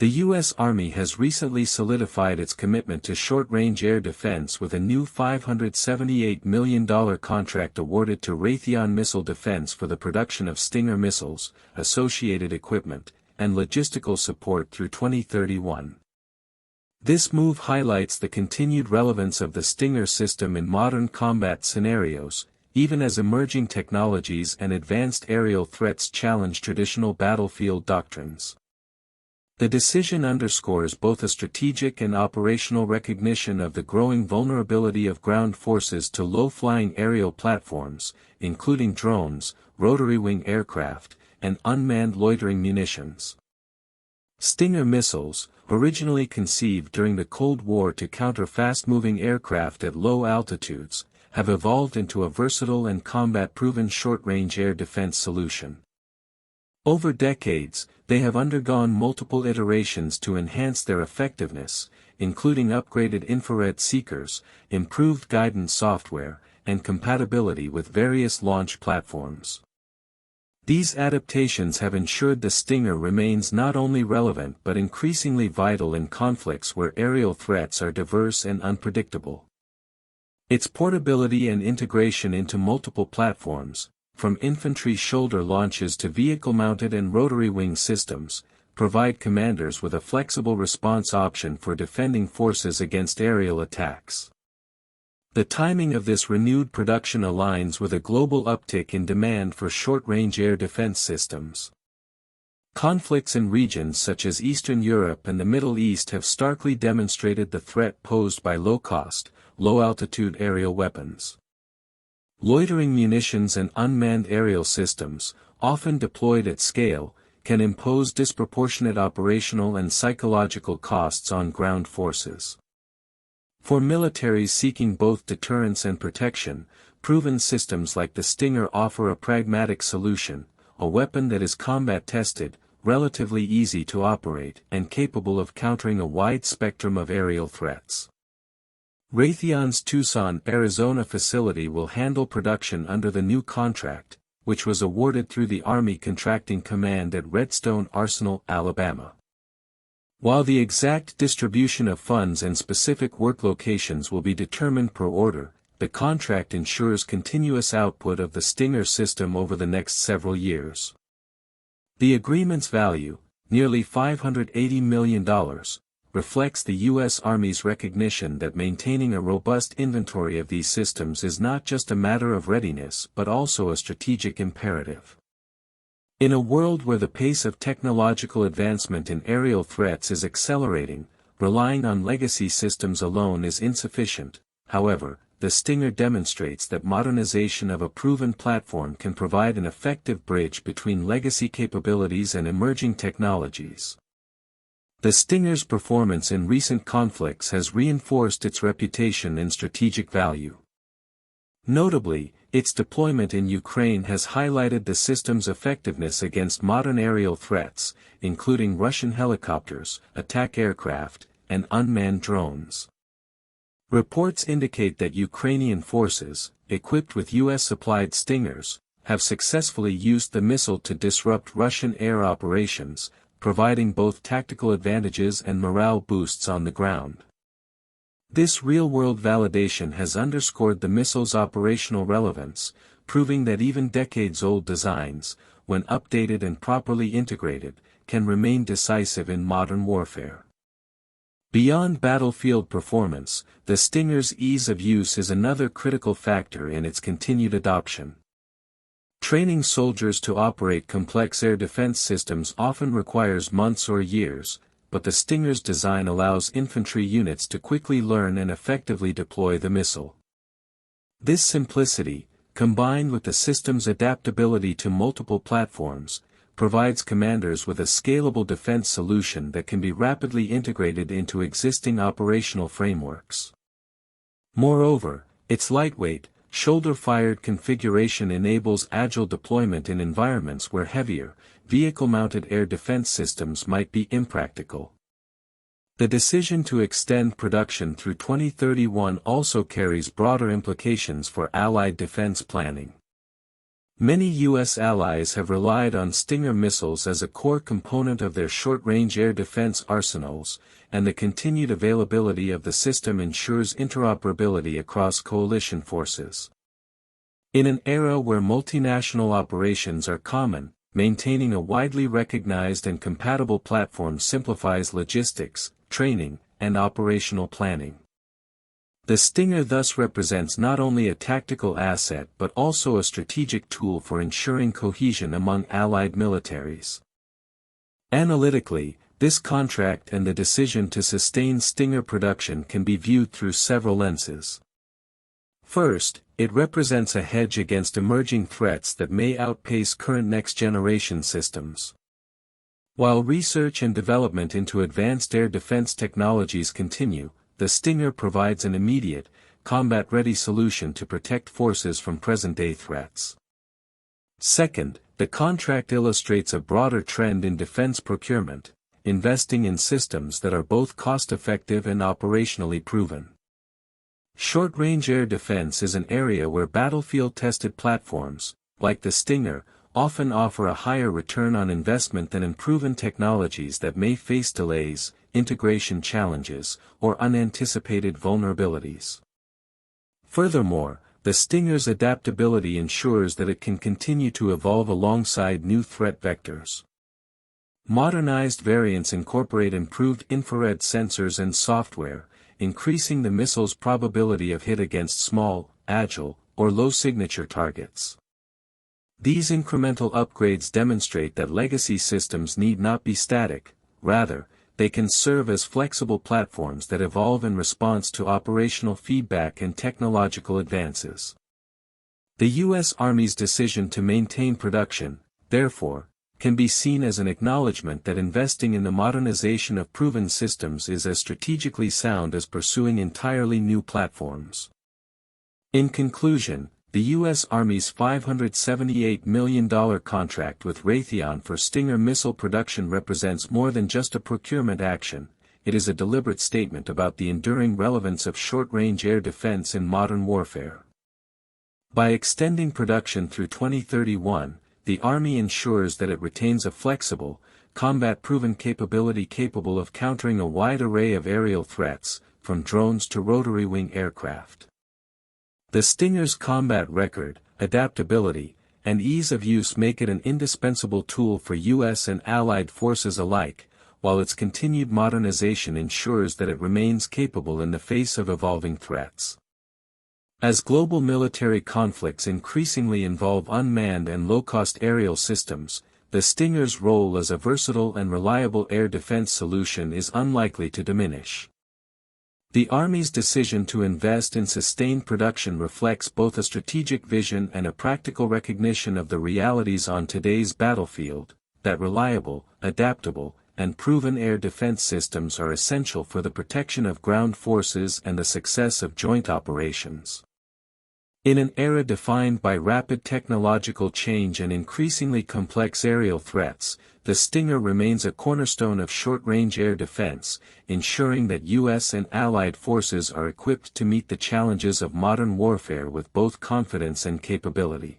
The U.S. Army has recently solidified its commitment to short-range air defense with a new $578 million contract awarded to Raytheon Missile Defense for the production of Stinger missiles, associated equipment, and logistical support through 2031. This move highlights the continued relevance of the Stinger system in modern combat scenarios, even as emerging technologies and advanced aerial threats challenge traditional battlefield doctrines. The decision underscores both a strategic and operational recognition of the growing vulnerability of ground forces to low-flying aerial platforms, including drones, rotary-wing aircraft, and unmanned loitering munitions. Stinger missiles, originally conceived during the Cold War to counter fast-moving aircraft at low altitudes, have evolved into a versatile and combat-proven short-range air defense solution. Over decades, they have undergone multiple iterations to enhance their effectiveness, including upgraded infrared seekers, improved guidance software, and compatibility with various launch platforms. These adaptations have ensured the Stinger remains not only relevant but increasingly vital in conflicts where aerial threats are diverse and unpredictable. Its portability and integration into multiple platforms, from infantry shoulder launches to vehicle-mounted and rotary-wing systems, provide commanders with a flexible response option for defending forces against aerial attacks. The timing of this renewed production aligns with a global uptick in demand for short-range air defense systems. Conflicts in regions such as Eastern Europe and the Middle East have starkly demonstrated the threat posed by low-cost, low-altitude aerial weapons. Loitering munitions and unmanned aerial systems, often deployed at scale, can impose disproportionate operational and psychological costs on ground forces. For militaries seeking both deterrence and protection, proven systems like the Stinger offer a pragmatic solution, a weapon that is combat-tested, relatively easy to operate, and capable of countering a wide spectrum of aerial threats. Raytheon's Tucson, Arizona facility will handle production under the new contract, which was awarded through the Army Contracting Command at Redstone Arsenal, Alabama. While the exact distribution of funds and specific work locations will be determined per order, the contract ensures continuous output of the Stinger system over the next several years. The agreement's value, nearly $580 million, reflects the U.S. Army's recognition that maintaining a robust inventory of these systems is not just a matter of readiness but also a strategic imperative. In a world where the pace of technological advancement in aerial threats is accelerating, relying on legacy systems alone is insufficient. However, the Stinger demonstrates that modernization of a proven platform can provide an effective bridge between legacy capabilities and emerging technologies. The Stinger's performance in recent conflicts has reinforced its reputation and strategic value. Notably, its deployment in Ukraine has highlighted the system's effectiveness against modern aerial threats, including Russian helicopters, attack aircraft, and unmanned drones. Reports indicate that Ukrainian forces, equipped with U.S.-supplied Stingers, have successfully used the missile to disrupt Russian air operations, providing both tactical advantages and morale boosts on the ground. This real-world validation has underscored the missile's operational relevance, proving that even decades-old designs, when updated and properly integrated, can remain decisive in modern warfare. Beyond battlefield performance, the Stinger's ease of use is another critical factor in its continued adoption. Training soldiers to operate complex air defense systems often requires months or years, but the Stinger's design allows infantry units to quickly learn and effectively deploy the missile. This simplicity, combined with the system's adaptability to multiple platforms, provides commanders with a scalable defense solution that can be rapidly integrated into existing operational frameworks. Moreover, its lightweight, shoulder-fired configuration enables agile deployment in environments where heavier, vehicle-mounted air defense systems might be impractical. The decision to extend production through 2031 also carries broader implications for Allied defense planning. Many U.S. allies have relied on Stinger missiles as a core component of their short-range air defense arsenals, and the continued availability of the system ensures interoperability across coalition forces. In an era where multinational operations are common, maintaining a widely recognized and compatible platform simplifies logistics, training, and operational planning. The Stinger thus represents not only a tactical asset but also a strategic tool for ensuring cohesion among Allied militaries. Analytically, this contract and the decision to sustain Stinger production can be viewed through several lenses. First, it represents a hedge against emerging threats that may outpace current next-generation systems. While research and development into advanced air defense technologies continue, the Stinger provides an immediate, combat-ready solution to protect forces from present-day threats. Second, the contract illustrates a broader trend in defense procurement, investing in systems that are both cost-effective and operationally proven. Short-range air defense is an area where battlefield-tested platforms, like the Stinger, often offer a higher return on investment than unproven technologies that may face delays, integration challenges, or unanticipated vulnerabilities. Furthermore, the Stinger's adaptability ensures that it can continue to evolve alongside new threat vectors. Modernized variants incorporate improved infrared sensors and software, increasing the missile's probability of hit against small, agile, or low-signature targets. These incremental upgrades demonstrate that legacy systems need not be static, rather, they can serve as flexible platforms that evolve in response to operational feedback and technological advances. The U.S. Army's decision to maintain production, therefore, can be seen as an acknowledgement that investing in the modernization of proven systems is as strategically sound as pursuing entirely new platforms. In conclusion, the U.S. Army's $578 million contract with Raytheon for Stinger missile production represents more than just a procurement action, it is a deliberate statement about the enduring relevance of short-range air defense in modern warfare. By extending production through 2031, the Army ensures that it retains a flexible, combat-proven capability capable of countering a wide array of aerial threats, from drones to rotary-wing aircraft. The Stinger's combat record, adaptability, and ease of use make it an indispensable tool for U.S. and Allied forces alike, while its continued modernization ensures that it remains capable in the face of evolving threats. As global military conflicts increasingly involve unmanned and low-cost aerial systems, the Stinger's role as a versatile and reliable air defense solution is unlikely to diminish. The Army's decision to invest in sustained production reflects both a strategic vision and a practical recognition of the realities on today's battlefield, that reliable, adaptable, and proven air defense systems are essential for the protection of ground forces and the success of joint operations. In an era defined by rapid technological change and increasingly complex aerial threats, the Stinger remains a cornerstone of short-range air defense, ensuring that U.S. and Allied forces are equipped to meet the challenges of modern warfare with both confidence and capability.